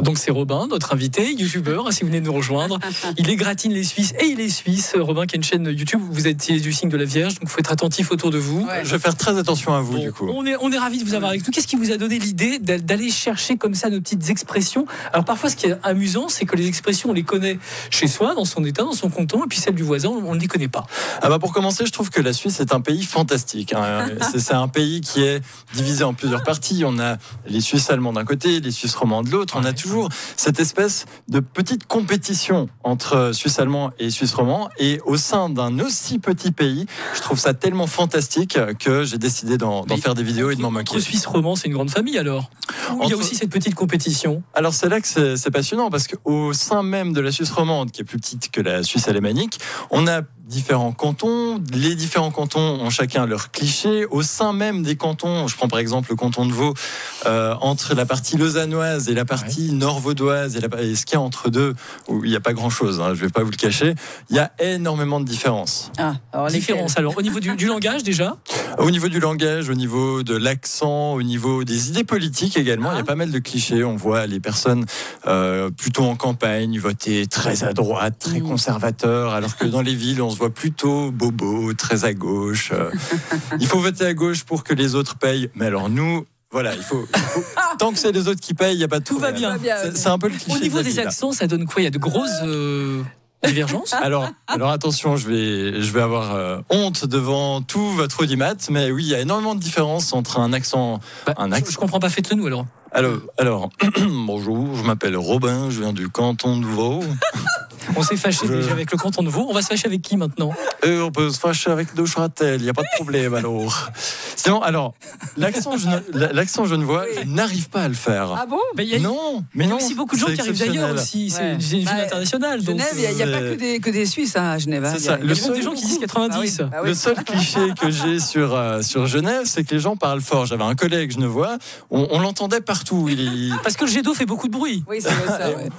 Donc c'est Robin, notre invité, youtubeur, si vous venez de nous rejoindre. Il égratine les Suisses et il est suisse. Robin qui a une chaîne YouTube, vous êtes du signe de la Vierge, donc il faut être attentif autour de vous. Je vais faire très attention à vous, du coup. On est ravis de vous avoir avec nous. Qu'est-ce qui vous a donné l'idée d'aller chercher comme ça nos petites expressions? Alors parfois, ce qui est amusant, c'est que les expressions, on les connaît chez soi, dans son état, dans son canton, et puis celles du voisin, on ne les connaît pas. Pour commencer, je trouve que la Suisse est un pays fantastique. C'est un pays qui est divisé en plusieurs parties. On a les Suisses allemands d'un côté, les Suisses romands de l'autre. On a toujours cette espèce de petite compétition entre Suisses allemands et Suisses romands. Et au sein d'un aussi petit pays, je trouve ça tellement fantastique que j'ai décidé d'en faire des vidéos et de m'en moquer. Entre Suisses romands, c'est une grande famille alors. Il y a aussi cette petite compétition. Alors c'est là que c'est passionnant parce qu'au sein même de la Suisse romande, qui est plus petite que la Suisse alémanique, on a différents cantons. Les différents cantons ont chacun leurs clichés. Au sein même des cantons, je prends par exemple le canton de Vaud, entre la partie lausannoise et la partie nord-vaudoise et ce qu'il y a entre deux, où il n'y a pas grand-chose, je ne vais pas vous le cacher, il y a énormément de différences. Alors au niveau du langage déjà? Au niveau du langage, au niveau de l'accent, au niveau des idées politiques également, il y a pas mal de clichés. On voit les personnes plutôt en campagne voter très à droite, très conservateur, alors que dans les villes, on se voit plutôt bobo, très à gauche. Il faut voter à gauche pour que les autres payent. Mais alors nous... Voilà, il faut tant que c'est les autres qui payent, il n'y a pas de tout va bien. C'est un peu le cliché. Au niveau des accents, ça donne quoi? Il y a de grosses divergences. Alors attention, je vais avoir honte devant tout votre audimat, mais oui, il y a énormément de différences entre un accent. Je comprends pas, faites-le nous alors. Alors bonjour, je m'appelle Robin, je viens du canton de Vaud. On s'est fâché déjà avec le canton de Vaud. On va se fâcher avec qui maintenant? On peut se fâcher avec Neuchâtel, il n'y a pas de problème alors. Sinon, l'accent genevois, je n'arrive pas à le faire. Ah bon? Non, mais il y a aussi beaucoup de gens qui arrivent d'ailleurs aussi. C'est une ville internationale. Genève, il n'y a pas que des Suisses à Genève. C'est ça. Il y a même des gens qui disent 90. Le seul cliché que j'ai sur Genève, c'est que les gens parlent fort. J'avais un collègue genevois, on l'entendait partout. Parce que le jet d'eau fait beaucoup de bruit. Oui, c'est ça. Ouais.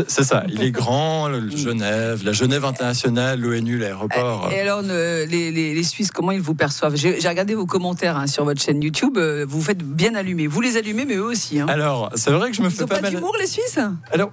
C'est ça. Il est grand, Genève, la Genève internationale, l'ONU, l'aéroport. Et alors, les Suisses, comment ils vous perçoivent? J'ai regardé vos commentaires sur votre chaîne YouTube. Vous faites bien allumer. Vous les allumez, mais eux aussi. Alors, c'est vrai que je me fais pas mal. Ils n'ont pas d'humour, les Suisses? Alors,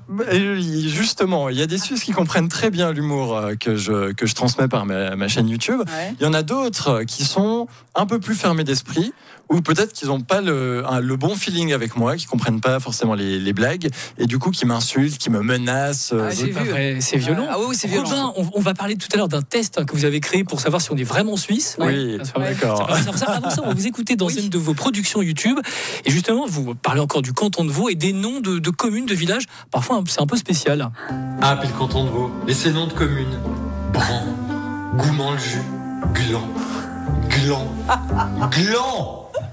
justement, il y a des Suisses qui comprennent très bien l'humour que je transmets par ma chaîne YouTube. Ouais. Il y en a d'autres qui sont un peu plus fermés d'esprit, ou peut-être qu'ils n'ont pas le bon feeling avec moi, qui comprennent pas forcément les blagues, et du coup qui m'insultent, qui me menacent. C'est violent. Oui, c'est violent. Robin, on va parler tout à l'heure d'un test que vous avez créé pour savoir si on est vraiment suisse. Oui, d'accord. Avant ça, on va vous écouter dans une de vos productions YouTube, et justement, vous parlez encore du canton de Vaud et des noms de communes, de villages. Parfois, c'est un peu spécial. Ah, puis le canton de Vaud. Et ces noms de communes: Bran, Gouman-le-Jus, Gland.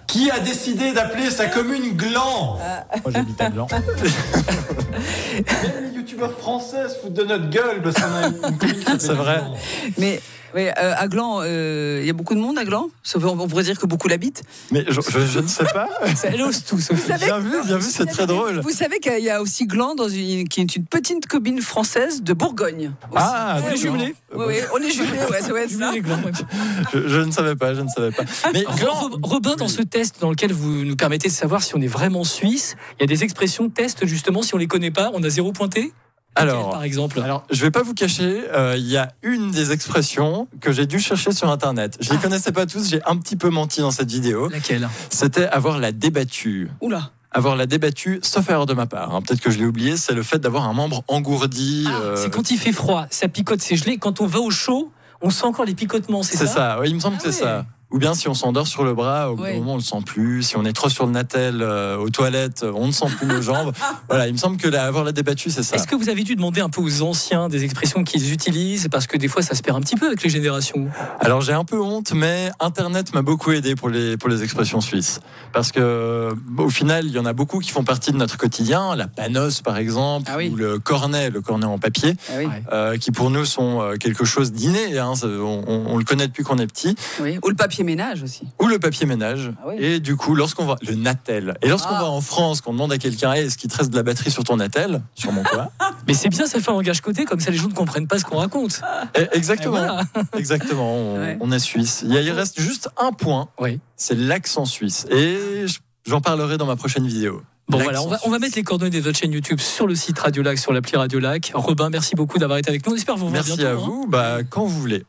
Qui a décidé d'appeler sa commune Gland? Moi j'habite à Gland. Même les youtubeurs français se foutent de notre gueule parce qu'on a une commune qui s'appelle. C'est vrai. Mais à Gland, il y a beaucoup de monde à Gland? On pourrait dire que beaucoup l'habitent. Mais je ne sais pas. Elle ose tout, Sophie. Bien vu, c'est très drôle. Vous savez qu'il y a aussi Gland qui est une petite commune française de Bourgogne. Aussi. On est jumelés. Oui, on est jumelés, ça va être ça. Je ne savais pas. Mais Robin, dans ce test dans lequel vous nous permettez de savoir si on est vraiment suisse, il y a des expressions de test justement, si on les connaît pas, on a 0 pointé? Par exemple. Alors, je vais pas vous cacher, il y a une des expressions que j'ai dû chercher sur Internet. Je les connaissais pas tous, j'ai un petit peu menti dans cette vidéo. Laquelle? C'était avoir la débattue. Oula. Avoir la débattue, sauf erreur de ma part. Peut-être que je l'ai oublié, c'est le fait d'avoir un membre engourdi. C'est quand il fait froid, ça picote, c'est gelé. Quand on va au chaud, on sent encore les picotements, c'est ça? C'est ça, oui, il me semble que c'est ça. Ou bien si on s'endort sur le bras, au moment on le sent plus. Si on est trop sur le natel aux toilettes, on ne sent plus nos jambes. Voilà, il me semble que avoir la débattue, c'est ça. Est-ce que vous avez dû demander un peu aux anciens des expressions qu'ils utilisent? Parce que des fois, ça se perd un petit peu avec les générations. Alors j'ai un peu honte, mais Internet m'a beaucoup aidé pour les expressions suisses. Parce que au final, il y en a beaucoup qui font partie de notre quotidien. La panosse, par exemple, ou le cornet en papier, qui pour nous sont quelque chose d'inné. On le connaît depuis qu'on est petit. Oui. Ou le papier ménage aussi. Ou le papier ménage. Et du coup, lorsqu'on va le natel. Et lorsqu'on va en France, qu'on demande à quelqu'un, est-ce qu'il te reste de la batterie sur ton natel? Sur mon quoi? Mais c'est bien, ça fait un langage côté, comme ça les gens ne comprennent pas ce qu'on raconte. Exactement. Exactement. On est suisse. Il reste juste un point. Oui. C'est l'accent suisse. Et j'en parlerai dans ma prochaine vidéo. Bon, voilà, on va mettre les coordonnées de votre chaîne YouTube sur le site Radio Lac, sur l'appli Radio Lac. Robin, merci beaucoup d'avoir été avec nous. On espère vous revoir bientôt. Merci à vous, quand vous voulez.